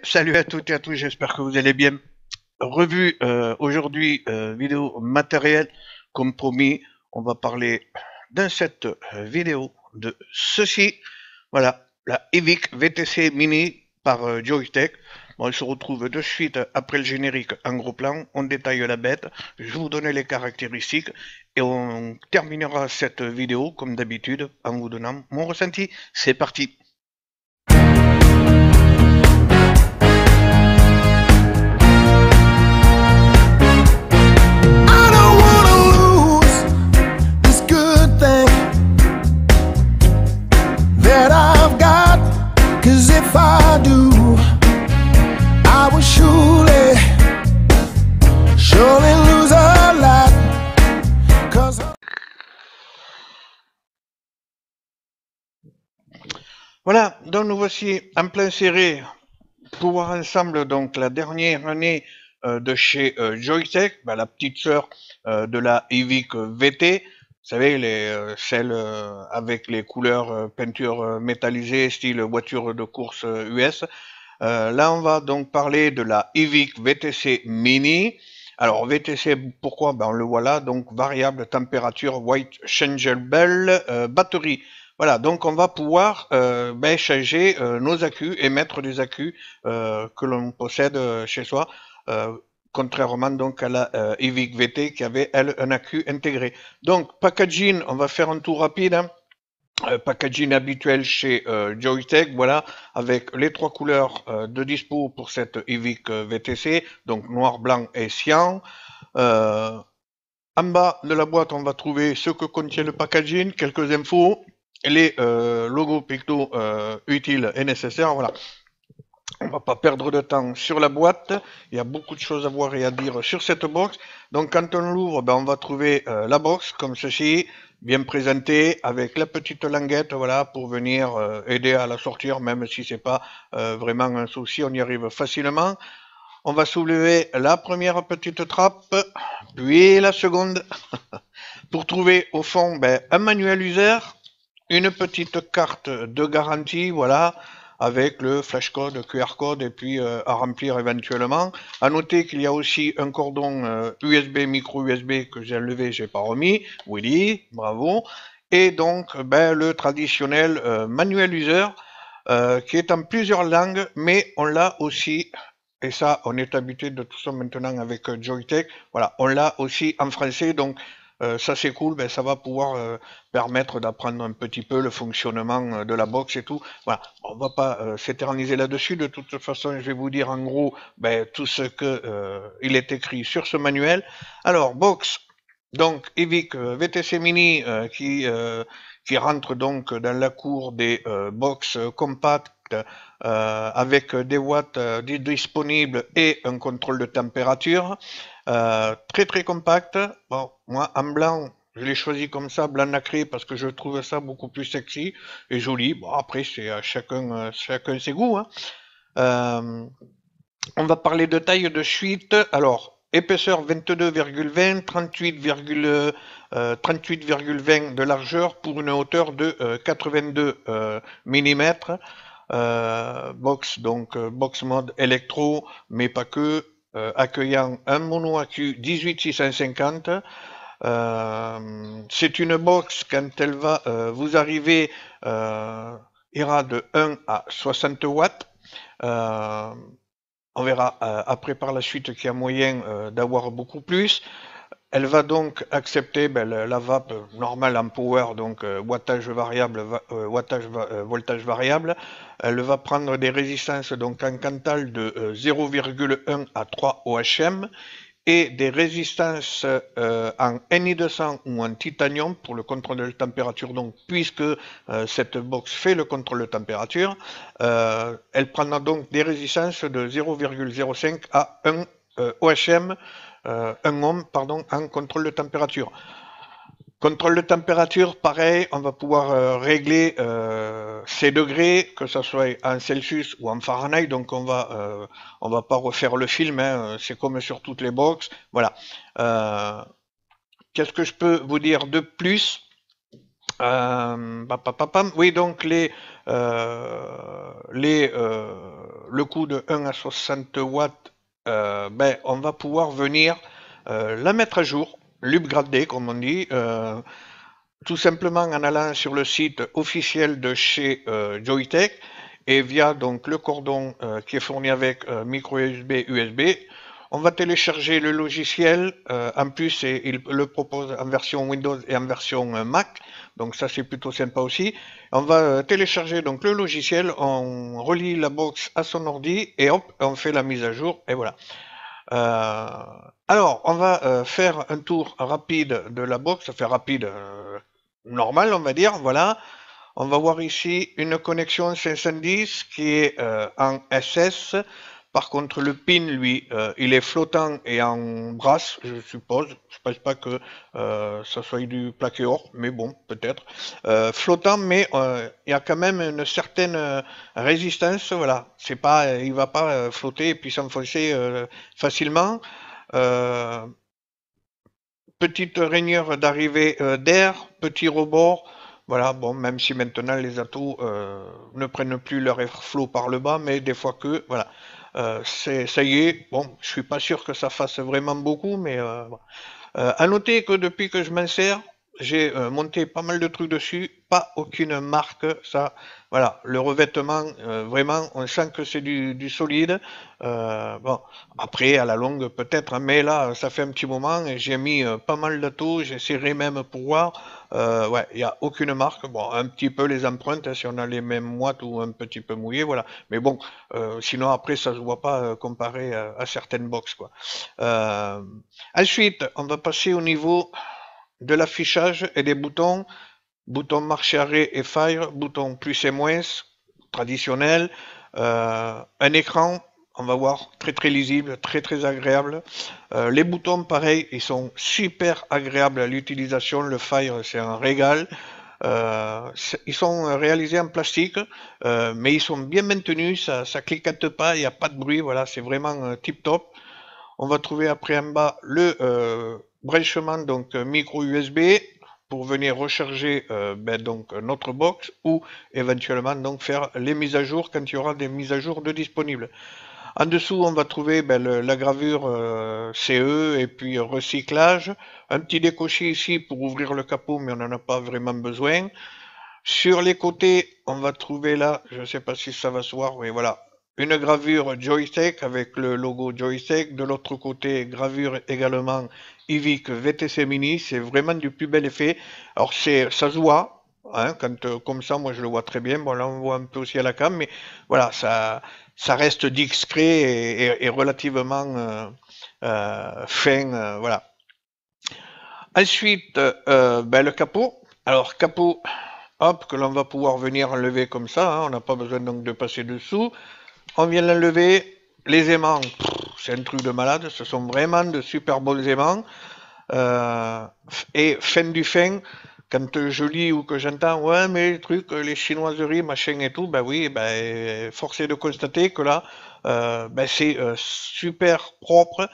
Salut à toutes et à tous, j'espère que vous allez bien. Revue aujourd'hui, vidéo matérielle, comme promis, on va parler dans cette vidéo de ceci. Voilà, la Evic VTC Mini par Joytech. Bon, elle se retrouve de suite après le générique en gros plan, on détaille la bête, je vais vous donner les caractéristiques et on terminera cette vidéo comme d'habitude en vous donnant mon ressenti. C'est parti! I don't wanna lose this good thing that I've got. 'Cause if I do, I will surely lose a lot. 'Cause Voilà, donc nous voici en plein serré pour voir ensemble donc la dernière année de chez Joytech, la petite sœur de la Evic VT. Vous savez, celle avec les couleurs peinture métallisée, style voiture de course US. Là, on va donc parler de la Evic VTC Mini. Alors, VTC, pourquoi? On le voit là, donc variable température, white changeable batterie. Voilà, donc on va pouvoir changer nos accus et mettre des accus que l'on possède chez soi, contrairement donc à la Evic VT qui avait, elle, un accu intégré. Donc, packaging, on va faire un tour rapide, hein. Packaging habituel chez Joytech, voilà, avec les trois couleurs de dispo pour cette Evic VTC, donc noir, blanc et cyan. En bas de la boîte, on va trouver ce que contient le packaging, quelques infos, les logos pictos utiles et nécessaires, voilà. On va pas perdre de temps sur la boîte, il y a beaucoup de choses à voir et à dire sur cette box. Donc quand on l'ouvre, on va trouver la box comme ceci, bien présentée, avec la petite languette, voilà, pour venir aider à la sortir, même si c'est pas vraiment un souci, on y arrive facilement. On va soulever la première petite trappe, puis la seconde, pour trouver au fond un manuel user, une petite carte de garantie, voilà, avec le flash code, QR code et puis à remplir éventuellement. À noter qu'il y a aussi un cordon USB, micro USB que j'ai enlevé, j'ai pas remis. Willy, bravo. Et donc le traditionnel manuel user qui est en plusieurs langues, mais on l'a aussi, et ça on est habitué de tout ça maintenant avec Joytech, voilà, on l'a aussi en français, donc ça c'est cool, ça va pouvoir permettre d'apprendre un petit peu le fonctionnement de la box et tout. Voilà, on va pas s'éterniser là-dessus. De toute façon, je vais vous dire en gros tout ce que il est écrit sur ce manuel. Alors box, donc Evic VTC Mini qui rentre donc dans la cour des box compactes avec des watts disponibles et un contrôle de température. Très très compact. Bon, moi en blanc, je l'ai choisi comme ça, blanc nacré, parce que je trouve ça beaucoup plus sexy et joli. Bon, après, c'est à chacun ses goûts, hein. On va parler de taille de suite. Alors, épaisseur 22,20, 38,20 de largeur pour une hauteur de 82 mm. Box, donc box mode électro, mais pas que, accueillant un mono accu 18650. C'est une box, quand elle va vous arriver, ira de 1 à 60 watts. On verra après par la suite qu'il y a moyen d'avoir beaucoup plus. Elle va donc accepter la vape normale en power, donc wattage variable, voltage variable. Elle va prendre des résistances donc en Cantal de 0,1 à 3 OHM et des résistances en Ni200 ou en titanium pour le contrôle de la température. Donc, puisque cette box fait le contrôle de température, elle prendra donc des résistances de 0,05 à 1 OHM, 1 ohm, pardon, en contrôle de température. Contrôle de température, pareil, on va pouvoir régler ces degrés, que ce soit en Celsius ou en Fahrenheit, donc on va pas refaire le film, hein, c'est comme sur toutes les box, voilà. Qu'est-ce que je peux vous dire de plus? Oui, donc le coup de 1 à 60 watts, ben, on va pouvoir venir la mettre à jour, l'upgrader comme on dit, tout simplement en allant sur le site officiel de chez Joyetech et via donc le cordon qui est fourni avec micro USB. On va télécharger le logiciel, en plus il le propose en version Windows et en version Mac, donc ça c'est plutôt sympa aussi. On va télécharger donc le logiciel, on relie la box à son ordi et hop, on fait la mise à jour et voilà. Alors, on va faire un tour rapide de la box, faire rapide, normal on va dire, voilà. On va voir ici une connexion 510 qui est en SS. Par contre, le pin, lui, il est flottant et en brasse, je suppose. Je pense pas que ça soit du plaqué or, mais bon, peut-être. Flottant, mais il y a quand même une certaine résistance. Voilà, c'est pas, il va pas flotter et puis s'enfoncer facilement. Petite rainure d'arrivée d'air, petit rebord. Voilà, bon, même si maintenant les atos ne prennent plus leur airflow par le bas, mais des fois que, voilà. Ça y est, bon, je suis pas sûr que ça fasse vraiment beaucoup, mais à noter que depuis que je m'en sers, j'ai monté pas mal de trucs dessus, pas aucune marque, ça, voilà, le revêtement, vraiment, on sent que c'est du solide. Bon, après, à la longue, peut-être, hein, mais là, ça fait un petit moment et j'ai mis pas mal d'atos, j'ai serré même pour voir. Ouais, il n'y a aucune marque. Bon, un petit peu les empreintes, hein, si on a les mêmes moites ou un petit peu mouillées, voilà. Mais bon, sinon après, ça se voit pas comparé à certaines box, quoi. Ensuite, on va passer au niveau de l'affichage et des boutons. Bouton marche arrêt et fire, bouton plus et moins, traditionnel. Un écran, on va voir, très très lisible, très très agréable. Les boutons, pareil, ils sont super agréables à l'utilisation. Le fire, c'est un régal. Ils sont réalisés en plastique, mais ils sont bien maintenus, ça cliquette pas, il n'y a pas de bruit, voilà, c'est vraiment tip top. On va trouver après en bas le branchement donc micro USB pour venir recharger donc notre box ou éventuellement donc faire les mises à jour quand il y aura des mises à jour de disponibles. En dessous, on va trouver la gravure CE et puis recyclage. Un petit décoché ici pour ouvrir le capot, mais on n'en a pas vraiment besoin. Sur les côtés, on va trouver là, je ne sais pas si ça va se voir, mais voilà, une gravure Joyetech avec le logo Joyetech. De l'autre côté, gravure également Ivic VTC Mini. C'est vraiment du plus bel effet. Alors ça se voit, hein, quand comme ça, moi je le vois très bien. Bon là on voit un peu aussi à la cam, mais voilà, ça reste discret et relativement fin, voilà. Ensuite, le capot. Alors capot, hop, que l'on va pouvoir venir enlever comme ça, hein, on n'a pas besoin donc de passer dessous. On vient l'enlever, les aimants, c'est un truc de malade, ce sont vraiment de super bons aimants. Et fin du fin, quand je lis ou que j'entends, ouais, mais les trucs, les chinoiseries, machin et tout, ben oui, ben, force est de constater que là, c'est super propre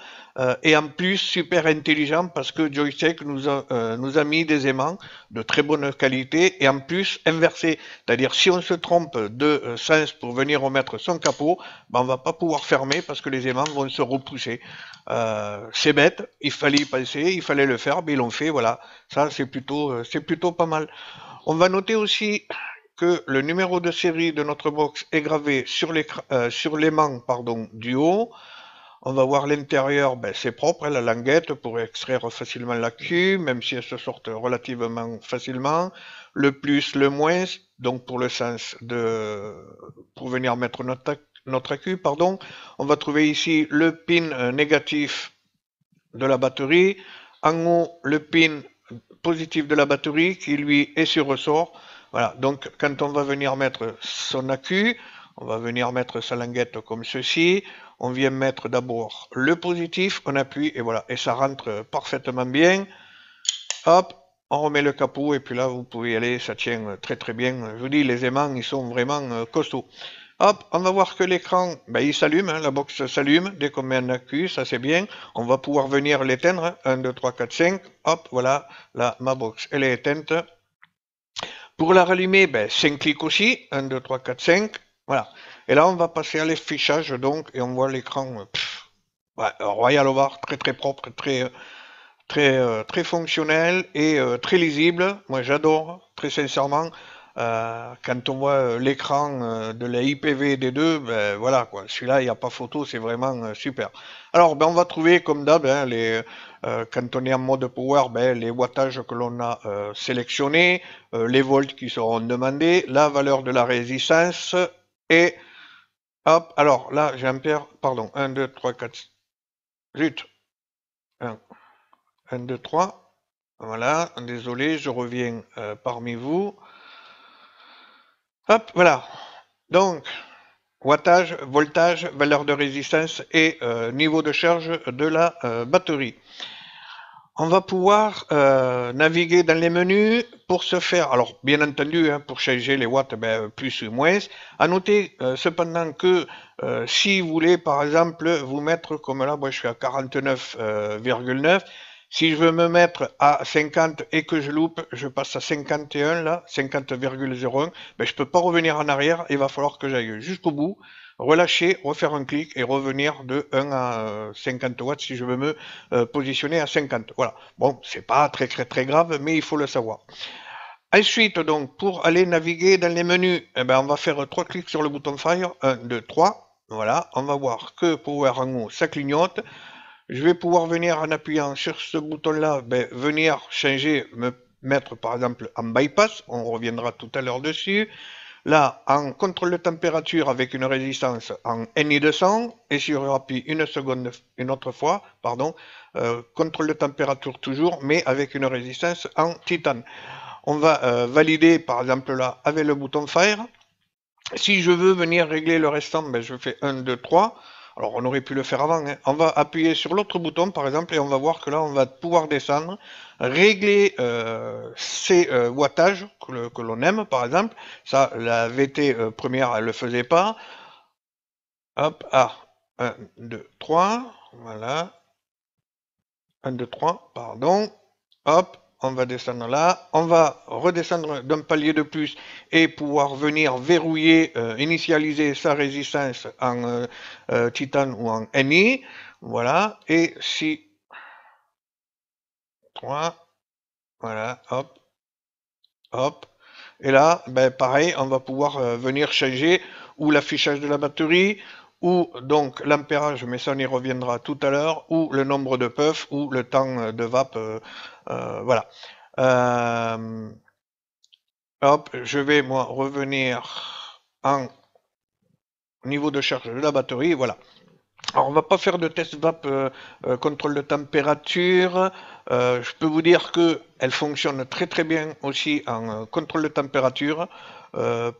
et en plus super intelligent parce que Joyetech nous a mis des aimants de très bonne qualité et en plus inversé. C'est-à-dire si on se trompe de sens pour venir remettre son capot, ben, on va pas pouvoir fermer parce que les aimants vont se repousser. C'est bête, il fallait y penser, il fallait le faire, mais ils l'ont fait, voilà. Ça c'est plutôt pas mal. On va noter aussi que le numéro de série de notre box est gravé sur l'aimant du haut. On va voir l'intérieur, c'est propre, hein, la languette pour extraire facilement la queue, même si elle se sort relativement facilement. Le plus, le moins, donc pour le sens pour venir mettre notre accu, pardon. On va trouver ici le pin négatif de la batterie. En haut, le pin positif de la batterie qui lui est sur ressort. Voilà, donc quand on va venir mettre son accu, on va venir mettre sa languette comme ceci. On vient mettre d'abord le positif, on appuie et voilà, et ça rentre parfaitement bien. Hop, on remet le capot et puis là vous pouvez y aller, ça tient très très bien. Je vous dis, les aimants ils sont vraiment costauds. Hop, on va voir que l'écran, il s'allume, hein, la box s'allume dès qu'on met un accu, ça c'est bien. On va pouvoir venir l'éteindre, 1, 2, 3, 4, 5, hop, voilà, là ma box elle est éteinte. Pour la rallumer, 5 clics aussi, 1, 2, 3, 4, 5. Voilà. Et là, on va passer à l'affichage, donc, et on voit l'écran ouais, Royal Over, très très propre, très fonctionnel et très lisible. Moi, j'adore, très sincèrement. Quand on voit l'écran de la IPV D2, ben voilà quoi. Celui-là, il n'y a pas photo, c'est vraiment super. Alors, ben on va trouver comme d'hab, hein, quand on est en mode power, ben, les wattages que l'on a sélectionnés, les volts qui seront demandés, la valeur de la résistance et hop. Alors là, j'ai ampère, pardon, 1, 2, 3, 4, zut, 1, 1, 2, 3. Voilà, désolé, je reviens parmi vous. Hop, voilà. Donc, wattage, voltage, valeur de résistance et niveau de charge de la batterie. On va pouvoir naviguer dans les menus pour ce faire. Alors, bien entendu, hein, pour changer les watts, ben, plus ou moins. À noter cependant que si vous voulez, par exemple, vous mettre comme là, moi je suis à 49,9. Si je veux me mettre à 50 et que je loupe, je passe à 51 là, 50,01, ben je peux pas revenir en arrière, il va falloir que j'aille jusqu'au bout, relâcher, refaire un clic et revenir de 1 à 50 watts si je veux me positionner à 50. Voilà. Bon, c'est pas très grave, mais il faut le savoir. Ensuite, donc, pour aller naviguer dans les menus, eh ben, on va faire 3 clics sur le bouton Fire. 1, 2, 3. Voilà. On va voir que Power en haut, ça clignote. Je vais pouvoir venir en appuyant sur ce bouton-là, ben, venir changer, me mettre par exemple en bypass. On reviendra tout à l'heure dessus. Là, en contrôle de température avec une résistance en NI200, et si je rappuie une seconde, une autre fois, pardon, contrôle de température toujours, mais avec une résistance en titane. On va valider, par exemple là, avec le bouton Fire. Si je veux venir régler le restant, ben, je fais 1, 2, 3. Alors, on aurait pu le faire avant, hein. On va appuyer sur l'autre bouton, par exemple, et on va voir que là, on va pouvoir descendre, régler ces wattages que l'on aime, par exemple. Ça, la VT première, elle le faisait pas. Hop, 1, 2, 3. Voilà. 1, 2, 3, pardon. Hop, on va descendre là. On va redescendre d'un palier de plus et pouvoir venir verrouiller, initialiser sa résistance en titane ou en Ni. Voilà. Et si 3, voilà, hop, hop. Et là, ben, pareil, on va pouvoir venir changer ou l'affichage de la batterie, ou donc l'ampérage, mais ça on y reviendra tout à l'heure, ou le nombre de puffs, ou le temps de vape, voilà. Hop, je vais moi revenir en niveau de charge de la batterie, voilà. Alors on va pas faire de test vape contrôle de température. Je peux vous dire que elle fonctionne très bien aussi en contrôle de température,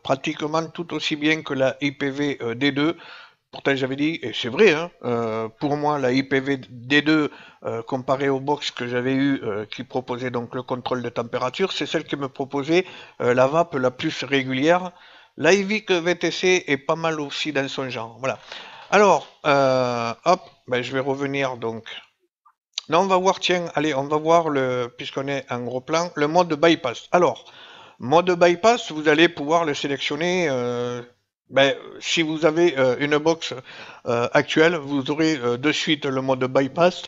pratiquement tout aussi bien que la IPV D2. Pourtant j'avais dit, et c'est vrai, hein, pour moi la IPV D2 comparée aux box que j'avais eu qui proposait donc le contrôle de température, c'est celle qui me proposait la vape la plus régulière. La IVIC VTC est pas mal aussi dans son genre. Voilà. Alors, hop, ben, je vais revenir donc. Là, on va voir, tiens, allez, on va voir puisqu'on est en gros plan, le mode bypass. Alors, mode bypass, vous allez pouvoir le sélectionner. Ben, si vous avez une box actuelle, vous aurez de suite le mode bypass,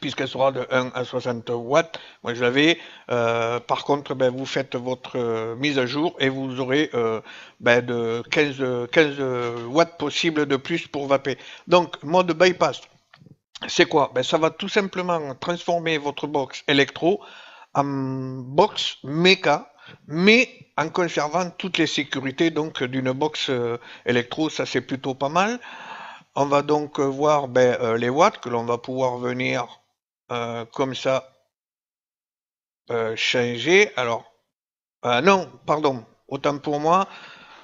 puisqu'elle sera de 1 à 60 watts. Moi, je l'avais. Par contre, ben, vous faites votre mise à jour et vous aurez ben, de 15 watts possibles de plus pour vaper. Donc, mode bypass, c'est quoi? Ben, ça va tout simplement transformer votre box électro en box méca, mais en conservant toutes les sécurités donc d'une box électro. Ça, c'est plutôt pas mal. On va donc voir ben, les watts que l'on va pouvoir venir comme ça changer. Alors, non, pardon, autant pour moi.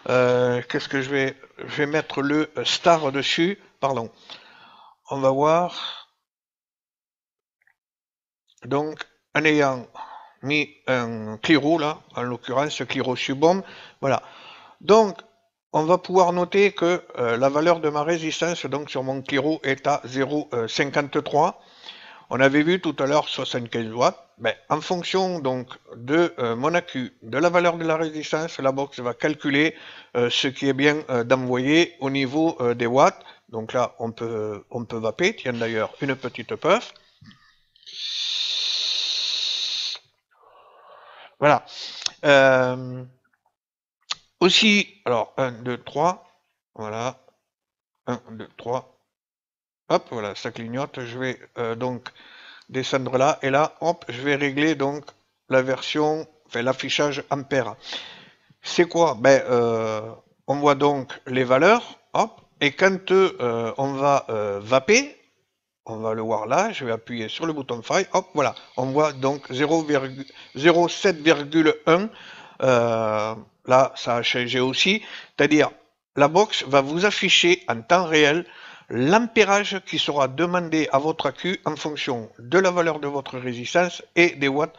Qu'est-ce que je vais mettre le star dessus. Pardon. On va voir. Donc, en ayant mis un Cliro là, en l'occurrence Cliro Subom, voilà. Donc, on va pouvoir noter que la valeur de ma résistance donc sur mon Cliro est à 0,53. On avait vu tout à l'heure 75 watts. Ben, en fonction donc de mon accu, de la valeur de la résistance, la box va calculer ce qui est bien d'envoyer au niveau des watts. Donc là, on peut vaper. Tiens d'ailleurs une petite puff. Voilà. Aussi, alors 1, 2, 3. Voilà. 1, 2, 3. Hop, voilà, ça clignote. Je vais donc descendre là. Et là, hop, je vais régler donc la version, enfin l'affichage ampère. C'est quoi? Ben, on voit donc les valeurs. Hop. Et quand on va vaper, on va le voir là, je vais appuyer sur le bouton File, hop, voilà, on voit donc 0,07,1, là ça a changé aussi, c'est-à-dire la box va vous afficher en temps réel l'ampérage qui sera demandé à votre accu en fonction de la valeur de votre résistance et des watts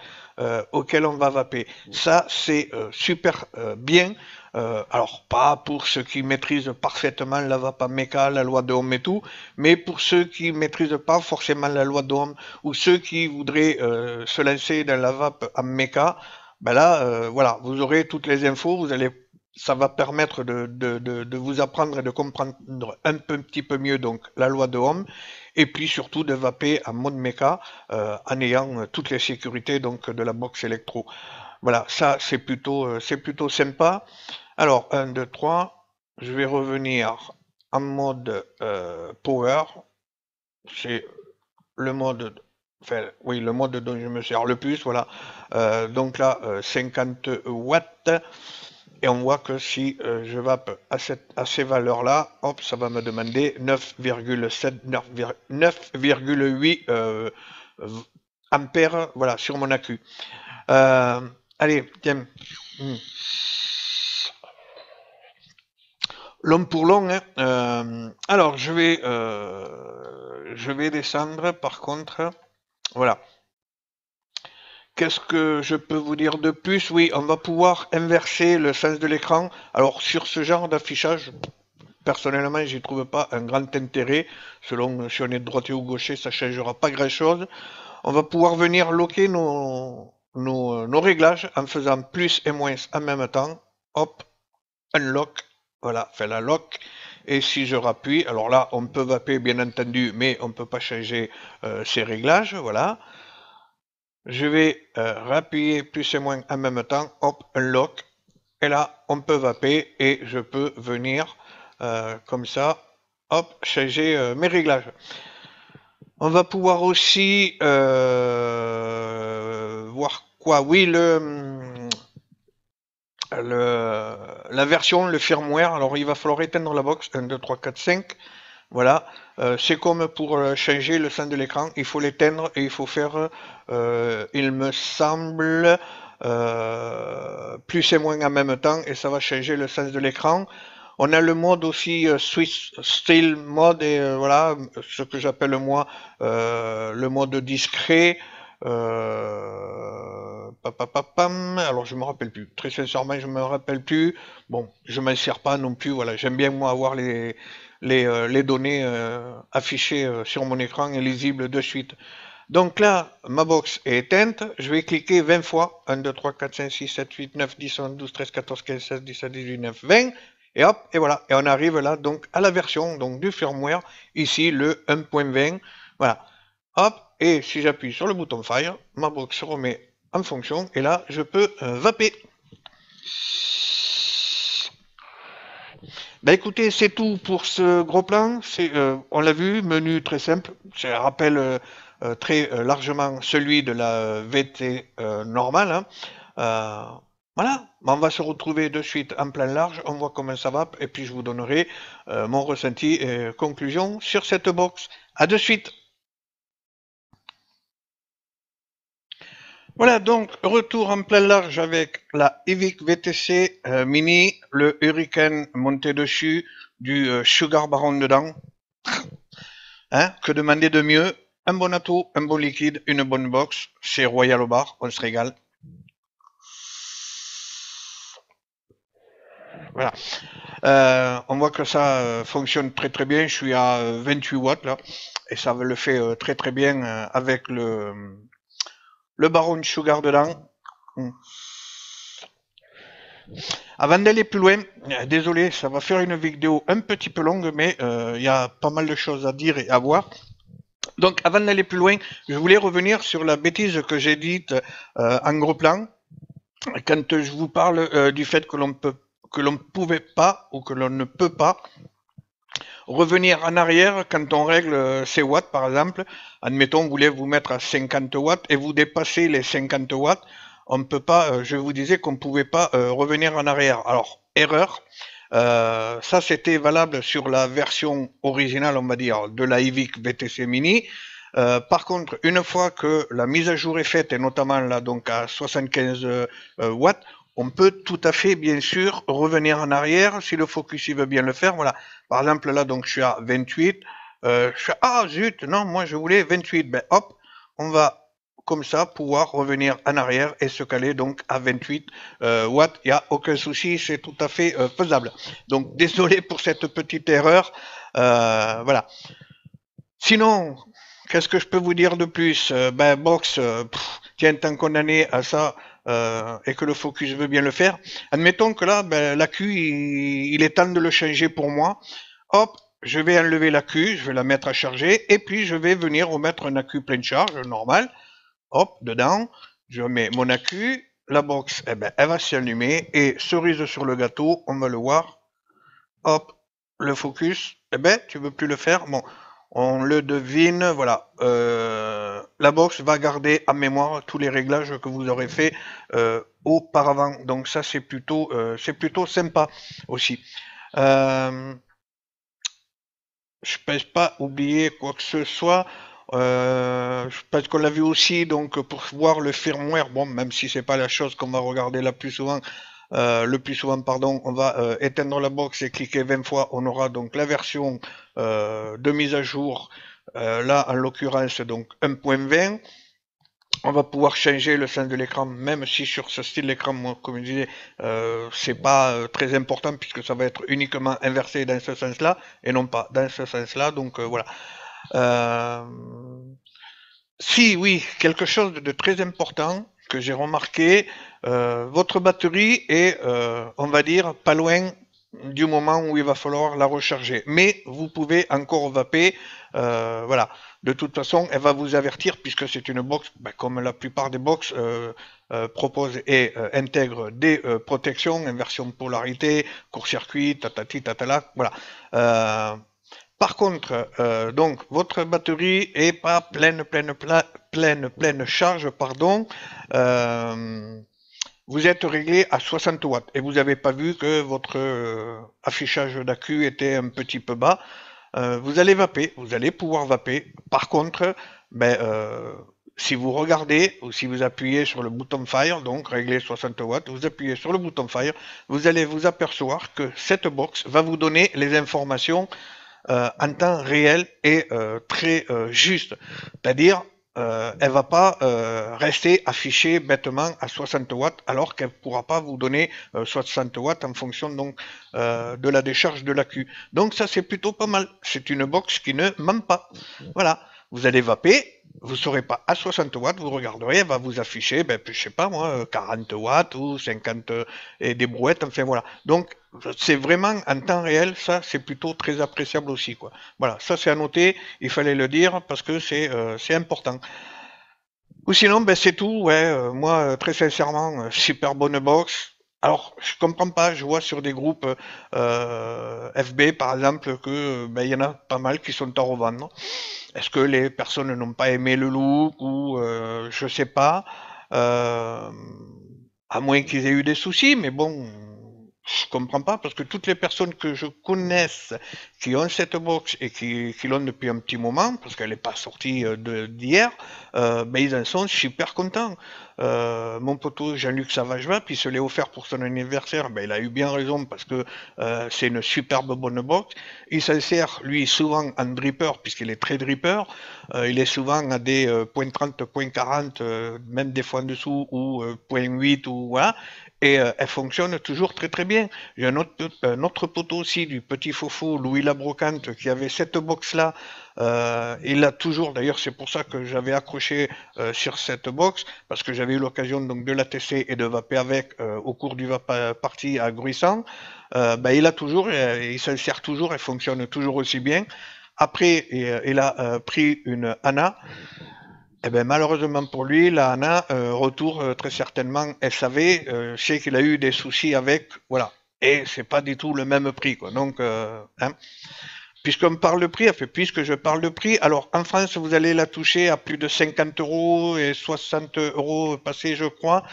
auxquels on va vaper. Ça c'est super bien. Alors pas pour ceux qui maîtrisent parfaitement la VAP méca, la loi de Ohm et tout, mais pour ceux qui maîtrisent pas forcément la loi de Ohm ou ceux qui voudraient se lancer dans la VAP en méca, ben là voilà, vous aurez toutes les infos, vous allez, ça va permettre de vous apprendre et de comprendre un petit peu mieux donc la loi de Ohm et puis surtout de vaper en mode méca en ayant toutes les sécurités donc de la box électro. Voilà, ça c'est plutôt sympa. Alors, 1, 2, 3, je vais revenir en mode power. C'est le mode, enfin, oui, le mode dont je me sers le plus, voilà. Donc là, 50 watts. Et on voit que si je vape à ces valeurs-là, hop, ça va me demander 9,7, 9,8 ampères, voilà, sur mon accu. Allez, tiens. Long pour long, hein. Alors, je vais descendre, par contre. Voilà. Qu'est-ce que je peux vous dire de plus? Oui, on va pouvoir inverser le sens de l'écran. Alors, sur ce genre d'affichage, personnellement, j'y trouve pas un grand intérêt. Selon si on est droitier ou gaucher, ça changera pas grand-chose. On va pouvoir venir loquer nos réglages en faisant plus et moins en même temps. Hop, unlock. Voilà, fait la lock. Et si je rappuie, alors là, on peut vaper bien entendu, mais on ne peut pas changer ces réglages. Voilà. Je vais rappuyer plus et moins en même temps. Hop, unlock. Et là, on peut vaper et je peux venir comme ça, hop, changer mes réglages. On va pouvoir aussi voir quoi? Oui, la version, le firmware. Alors, il va falloir éteindre la box. 1, 2, 3, 4, 5. Voilà. C'est comme pour changer le son de l'écran. Il faut l'éteindre et il faut faire, il me semble, plus et moins en même temps. Et ça va changer le sens de l'écran. On a le mode aussi Swiss Style Mode et voilà, ce que j'appelle moi le mode discret. Alors je me rappelle plus. Très sincèrement, je me rappelle plus. Bon, je m'en sers pas non plus. Voilà, j'aime bien moi avoir les données affichées sur mon écran et lisibles de suite. Donc là, ma box est éteinte. Je vais cliquer 20 fois. 1, 2, 3, 4, 5, 6, 7, 8, 9, 10, 11, 12, 13, 14, 15, 16, 17, 18, 19, 20. Et hop, et voilà. Et on arrive là donc à la version donc du firmware. Ici, le 1.20. Voilà. Hop. Et si j'appuie sur le bouton Fire, ma box se remet en fonction. Et là, je peux vaper. Bah écoutez, c'est tout pour ce gros plan. On l'a vu, menu très simple. Ça rappelle très largement celui de la VT normale. Hein. Voilà, on va se retrouver de suite en plan large, on voit comment ça va, et puis je vous donnerai mon ressenti et conclusion sur cette box. À de suite. Voilà, donc retour en plein large avec la Evic VTC Mini, le Hurricane monté dessus, du Sugar Baron dedans. Hein, que demander de mieux? Un bon atout, un bon liquide, une bonne box, c'est royal au bar, on se régale. Voilà. On voit que ça fonctionne très très bien. Je suis à 28 watts là, et ça le fait très très bien avec le Baron Sugar dedans. Avant d'aller plus loin, désolé, ça va faire une vidéo un petit peu longue, mais il y a pas mal de choses à dire et à voir. Donc, avant d'aller plus loin, je voulais revenir sur la bêtise que j'ai dite en gros plan, quand je vous parle du fait que l'on pouvait pas ou que l'on ne peut pas revenir en arrière quand on règle ses watts, par exemple. Admettons, vous voulez vous mettre à 50 watts et vous dépassez les 50 watts. On ne peut pas, je vous disais qu'on ne pouvait pas revenir en arrière. Alors, erreur. Ça, c'était valable sur la version originale, on va dire, de la IVIC VTC Mini. Par contre, une fois que la mise à jour est faite, et notamment là, donc à 75 watts, on peut tout à fait, bien sûr, revenir en arrière si le focus il veut bien le faire. Voilà. Par exemple, là, donc, je suis à 28. Ah, zut, non, moi, je voulais 28. Ben, hop, on va comme ça pouvoir revenir en arrière et se caler donc à 28 watts. Il n'y a aucun souci, c'est tout à fait faisable. Donc, désolé pour cette petite erreur. Voilà. Sinon, qu'est-ce que je peux vous dire de plus? Ben, Box, tiens, tant condamné à ça et que le focus veut bien le faire. Admettons que là, ben, l'AQ, il est temps de le changer pour moi. Hop, je vais enlever l'AQ, je vais la mettre à charger, et puis je vais venir remettre un AQ pleine charge, normal. Hop, dedans, je mets mon AQ, la box, eh ben, elle va s'allumer, et cerise sur le gâteau, on va le voir. Hop, le focus, eh ben, tu veux plus le faire? Bon, on le devine, voilà. La box va garder en mémoire tous les réglages que vous aurez fait auparavant. Donc ça, c'est plutôt sympa aussi. Je pense pas oublier quoi que ce soit. Je pense qu'on l'a vu aussi, donc pour voir le firmware, bon, même si c'est pas la chose qu'on va regarder le plus souvent, pardon, on va éteindre la box et cliquer 20 fois, on aura donc la version de mise à jour, là en l'occurrence donc 1.20. On va pouvoir changer le sens de l'écran, même si sur ce style d'écran, moi, comme je disais, c'est pas très important puisque ça va être uniquement inversé dans ce sens-là et non pas dans ce sens-là. Donc voilà. Si, oui, quelque chose de très important que j'ai remarqué, votre batterie est, on va dire, pas loin du moment où il va falloir la recharger. Mais vous pouvez encore vaper, voilà. De toute façon, elle va vous avertir puisque c'est une box, ben, comme la plupart des box proposent et intègrent des protections, inversion de polarité, court-circuit, tatati, tatala, voilà. Par contre, donc votre batterie est pas pleine charge, pardon. Vous êtes réglé à 60 watts et vous n'avez pas vu que votre affichage d'AQ était un petit peu bas. Vous allez vaper, vous allez pouvoir vaper. Par contre, ben, si vous regardez ou si vous appuyez sur le bouton Fire, donc régler 60 watts, vous appuyez sur le bouton Fire, vous allez vous apercevoir que cette box va vous donner les informations en temps réel et très juste. C'est-à-dire, elle va pas rester affichée bêtement à 60 watts alors qu'elle pourra pas vous donner 60 watts en fonction donc de la décharge de l'AQ. Donc ça c'est plutôt pas mal. C'est une box qui ne ment pas. Voilà. Vous allez vaper, vous serez pas à 60 watts, vous regarderez, elle va vous afficher, ben, je sais pas moi, 40 watts ou 50 et des brouettes, enfin voilà. Donc c'est vraiment en temps réel, ça c'est plutôt très appréciable aussi, quoi. Voilà, ça c'est à noter, il fallait le dire parce que c'est important. Ou sinon, ben c'est tout, ouais, moi très sincèrement, super bonne box. Alors, je comprends pas, je vois sur des groupes FB par exemple que ben, il y en a pas mal qui sont à revendre. Est-ce que les personnes n'ont pas aimé le look ou je sais pas, euh, à moins qu'ils aient eu des soucis, mais bon, je comprends pas parce que toutes les personnes que je connaisse qui ont cette box et qui l'ont depuis un petit moment, parce qu'elle n'est pas sortie d'hier, ben ils en sont super contents. Mon poteau Jean-Luc Savage-Vap, il se l'est offert pour son anniversaire, ben il a eu bien raison parce que c'est une superbe bonne box. Il s'en sert, lui, souvent en dripper, puisqu'il est très dripper. Il est souvent à des .30, .40, même des fois en dessous, ou .8, ou voilà. Et elle fonctionne toujours très très bien. J'ai un autre poteau aussi du petit Fofo, Louis Labrocante, qui avait cette box-là. Il a toujours, d'ailleurs c'est pour ça que j'avais accroché sur cette box, parce que j'avais eu l'occasion donc de la tester et de vaper avec au cours du party à Gruissant. Il a toujours, il s'en sert toujours, elle fonctionne toujours aussi bien. Après, il a pris une Anna. Eh ben, malheureusement pour lui, la Hana, retour très certainement SAV. Je sais qu'il a eu des soucis avec, voilà. Et c'est pas du tout le même prix, quoi. Donc, hein. Puisqu'on parle de prix, enfin, puisque je parle de prix, alors en France, vous allez la toucher à plus de 50 euros et 60 euros passés, je crois.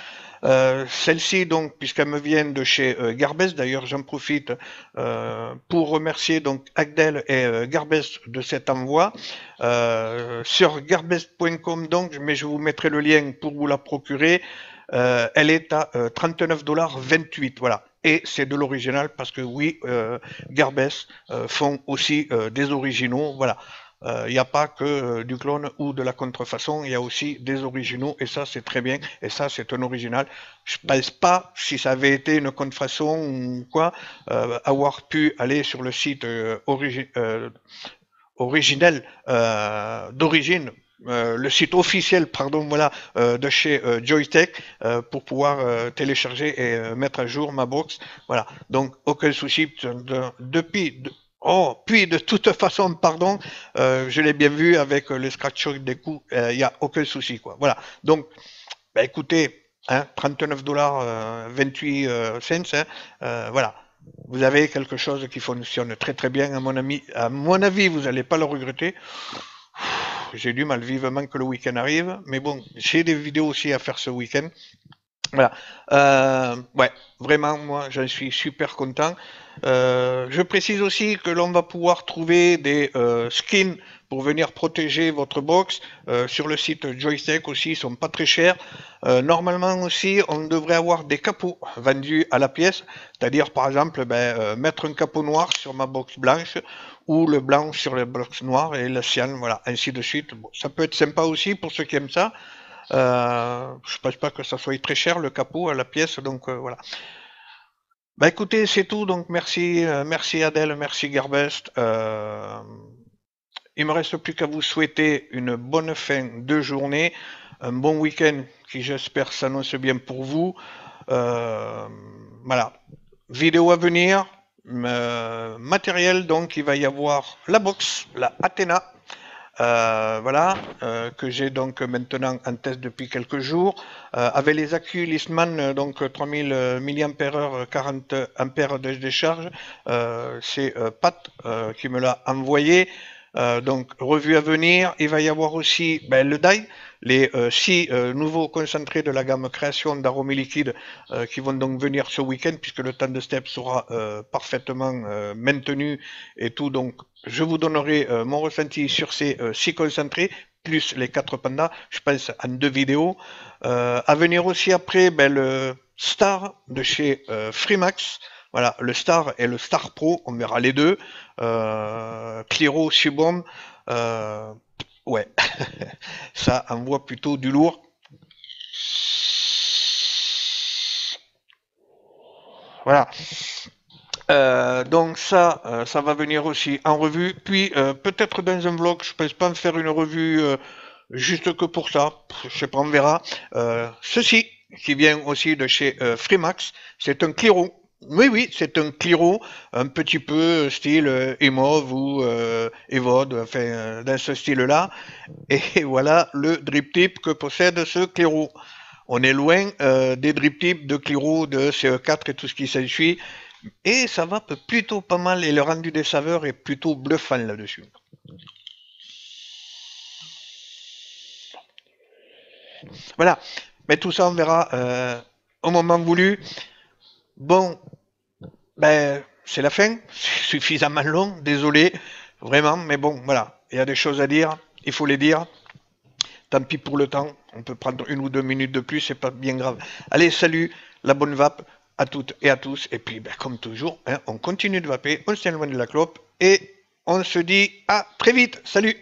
Celle-ci, donc, puisqu'elle me vient de chez Garbès, d'ailleurs, j'en profite pour remercier donc Agdel et Garbès de cet envoi. Sur garbès.com, donc, mais je vous mettrai le lien pour vous la procurer. Elle est à 39,28 $, voilà. Et c'est de l'original parce que oui, Garbès font aussi des originaux, voilà. Il n'y a pas que du clone ou de la contrefaçon, il y a aussi des originaux et ça c'est très bien et ça c'est un original. Je pense pas si ça avait été une contrefaçon ou quoi, avoir pu aller sur le site originel d'origine. Le site officiel, pardon, voilà, de chez Joytech pour pouvoir télécharger et mettre à jour ma box. Voilà, donc aucun souci. Puis de toute façon, pardon, je l'ai bien vu avec le scratch des coups, il n'y a aucun souci, quoi. Voilà, donc, bah, écoutez, hein, 39 $, 28 cents, hein, voilà. Vous avez quelque chose qui fonctionne très très bien, à mon avis, vous n'allez pas le regretter. J'ai du mal vivement que le week-end arrive, mais bon, j'ai des vidéos aussi à faire ce week-end. Voilà. Ouais, vraiment, moi, j'en suis super content. Je précise aussi que l'on va pouvoir trouver des skins pour venir protéger votre box sur le site Joytech aussi, ils sont pas très chers. Normalement aussi, on devrait avoir des capots vendus à la pièce, c'est-à-dire par exemple mettre un capot noir sur ma box blanche ou le blanc sur la box noire et la sienne, voilà, ainsi de suite. Bon, ça peut être sympa aussi pour ceux qui aiment ça. Je pense pas que ça soit très cher le capot à la pièce, donc voilà. Bah écoutez, c'est tout, donc merci, merci Adèle, merci Garbest. Il me reste plus qu'à vous souhaiter une bonne fin de journée, un bon week-end qui j'espère s'annonce bien pour vous. Voilà, vidéo à venir, matériel, donc il va y avoir la box, la Athena. Voilà, que j'ai donc maintenant en test depuis quelques jours, avec les accus Listman, donc 3000 mAh, 40 ampères de décharge. C'est Pat qui me l'a envoyé. Donc revue à venir, il va y avoir aussi le DAI, les 6 nouveaux concentrés de la gamme création d'arômes liquides qui vont donc venir ce week-end puisque le temps de step sera parfaitement maintenu et tout, donc je vous donnerai mon ressenti sur ces 6 concentrés plus les 4 pandas, je pense en 2 vidéos. À venir aussi après le Star de chez Freemax. Voilà, le Star et le Star Pro, on verra les deux. Cliro, Subom, ouais, ça envoie plutôt du lourd. Voilà. Donc ça va venir aussi en revue. Puis peut-être dans un vlog, je ne pense pas en faire une revue juste que pour ça. Je sais pas, on verra. Ceci, qui vient aussi de chez Freemax, c'est un Cliro. Oui, c'est un Cliro, un petit peu style Emov ou Evod, enfin dans ce style-là. Et voilà le drip tip que possède ce Cliro. On est loin des drip tips de Cliro, de CE4 et tout ce qui s'ensuit. Et ça va plutôt pas mal et le rendu des saveurs est plutôt bluffant là-dessus. Voilà, mais tout ça on verra au moment voulu. Bon, c'est la fin, c'est suffisamment long, désolé, vraiment, mais bon, voilà, il y a des choses à dire, il faut les dire. Tant pis pour le temps, on peut prendre 1 ou 2 minutes de plus, c'est pas bien grave. Allez, salut, la bonne vape à toutes et à tous, et puis comme toujours, hein, on continue de vaper, on s'éloigne de la clope, et on se dit à très vite, salut.